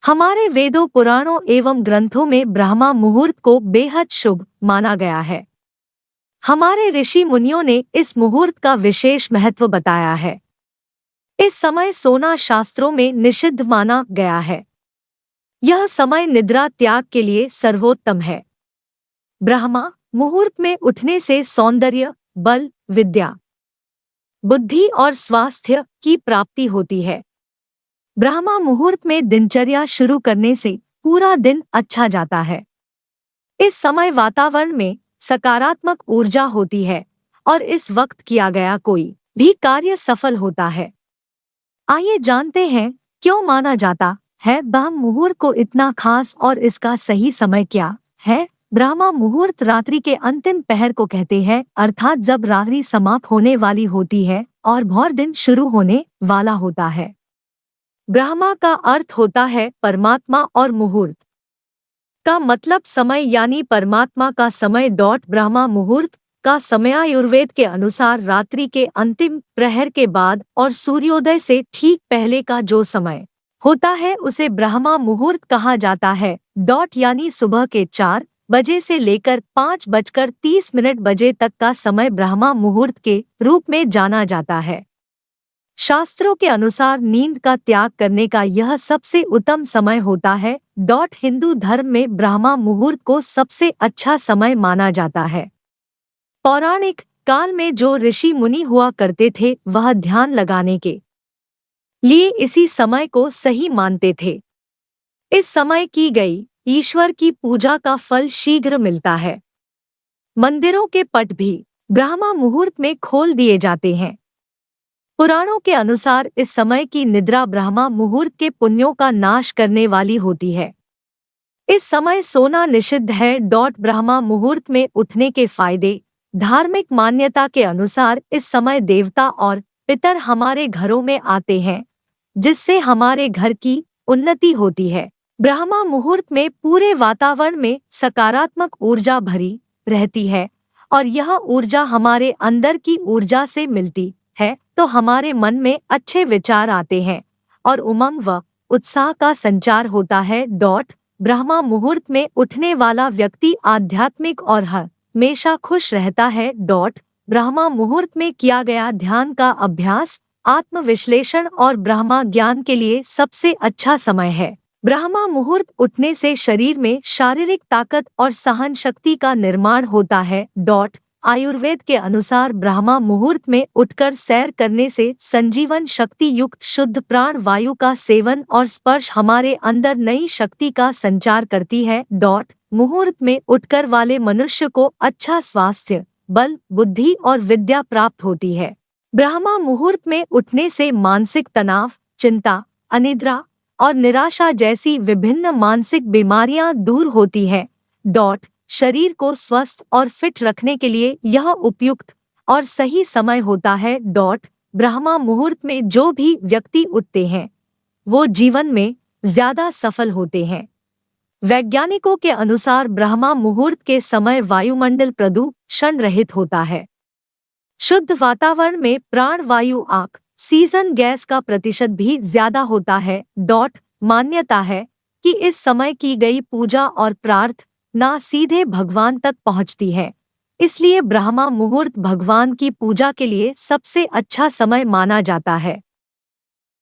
हमारे वेदों, पुराणों एवं ग्रंथों में ब्रह्मा मुहूर्त को बेहद शुभ माना गया है। हमारे ऋषि मुनियों ने इस मुहूर्त का विशेष महत्व बताया है। इस समय सोना शास्त्रों में निषिद्ध माना गया है। यह समय निद्रा त्याग के लिए सर्वोत्तम है। ब्रह्मा मुहूर्त में उठने से सौंदर्य, बल, विद्या, बुद्धि और स्वास्थ्य की प्राप्ति होती है। ब्रह्मा मुहूर्त में दिनचर्या शुरू करने से पूरा दिन अच्छा जाता है। इस समय वातावरण में सकारात्मक ऊर्जा होती है और इस वक्त किया गया कोई भी कार्य सफल होता है। आइए जानते हैं क्यों माना जाता है ब्रह्म मुहूर्त को इतना खास और इसका सही समय क्या है। ब्रह्मा मुहूर्त रात्रि के अंतिम पहर को कहते हैं, अर्थात जब रात्रि समाप्त होने वाली होती है और भोर दिन शुरू होने वाला होता है। ब्रह्मा का अर्थ होता है परमात्मा और मुहूर्त का मतलब समय यानी परमात्मा का समय। ब्रह्मा मुहूर्त का समय आयुर्वेद के अनुसार रात्रि के अंतिम प्रहर के बाद और सूर्योदय से ठीक पहले का जो समय होता है उसे ब्रह्मा मुहूर्त कहा जाता है। यानी सुबह के 4 बजे से लेकर 5:30 बजे तक का समय ब्रह्मा मुहूर्त के रूप में जाना जाता है। शास्त्रों के अनुसार नींद का त्याग करने का यह सबसे उत्तम समय होता है। हिंदू धर्म में ब्रह्मा मुहूर्त को सबसे अच्छा समय माना जाता है। पौराणिक काल में जो ऋषि मुनि हुआ करते थे वह ध्यान लगाने के लिए इसी समय को सही मानते थे। इस समय की गई ईश्वर की पूजा का फल शीघ्र मिलता है। मंदिरों के पट भी ब्रह्मा मुहूर्त में खोल दिए जाते हैं। पुराणों के अनुसार इस समय की निद्रा ब्रह्मा मुहूर्त के पुण्यों का नाश करने वाली होती है। इस समय सोना निषिद्ध है। ब्रह्मा मुहूर्त में उठने के फायदे। धार्मिक मान्यता के अनुसार इस समय देवता और पितर हमारे घरों में आते हैं, जिससे हमारे घर की उन्नति होती है। ब्रह्मा मुहूर्त में पूरे वातावरण में सकारात्मक ऊर्जा भरी रहती है और यह ऊर्जा हमारे अंदर की ऊर्जा से मिलती है तो हमारे मन में अच्छे विचार आते हैं और उमंग व उत्साह का संचार होता है। ब्रह्मा मुहूर्त में उठने वाला व्यक्ति आध्यात्मिक और हमेशा खुश रहता है। ब्रह्मा मुहूर्त में किया गया ध्यान का अभ्यास, आत्मविश्लेषण और ब्रह्मा ज्ञान के लिए सबसे अच्छा समय है। ब्रह्मा मुहूर्त उठने से शरीर में शारीरिक ताकत और सहन शक्ति का निर्माण होता है। आयुर्वेद के अनुसार ब्रह्मा मुहूर्त में उठकर सैर करने से संजीवन शक्ति युक्त शुद्ध प्राण वायु का सेवन और स्पर्श हमारे अंदर नई शक्ति का संचार करती है। मुहूर्त में उठकर वाले मनुष्य को अच्छा स्वास्थ्य, बल, बुद्धि और विद्या प्राप्त होती है। ब्रह्मा मुहूर्त में उठने से मानसिक तनाव, चिंता, अनिद्रा और निराशा जैसी विभिन्न मानसिक बीमारियां दूर होती हैं। शरीर को स्वस्थ और फिट रखने के लिए यह उपयुक्त और सही समय होता है। ब्रह्मा मुहूर्त में जो भी व्यक्ति उठते हैं वो जीवन में ज्यादा सफल होते हैं। वैज्ञानिकों के अनुसार ब्रह्मा मुहूर्त के समय वायुमंडल प्रदूषण रहित होता है। शुद्ध वातावरण में प्राण वायु, ऑक्सीजन गैस का प्रतिशत भी ज्यादा होता है। मान्यता है कि इस समय की गई पूजा और प्रार्थना सीधे भगवान तक पहुंचती है, इसलिए ब्रह्मा मुहूर्त भगवान की पूजा के लिए सबसे अच्छा समय माना जाता है।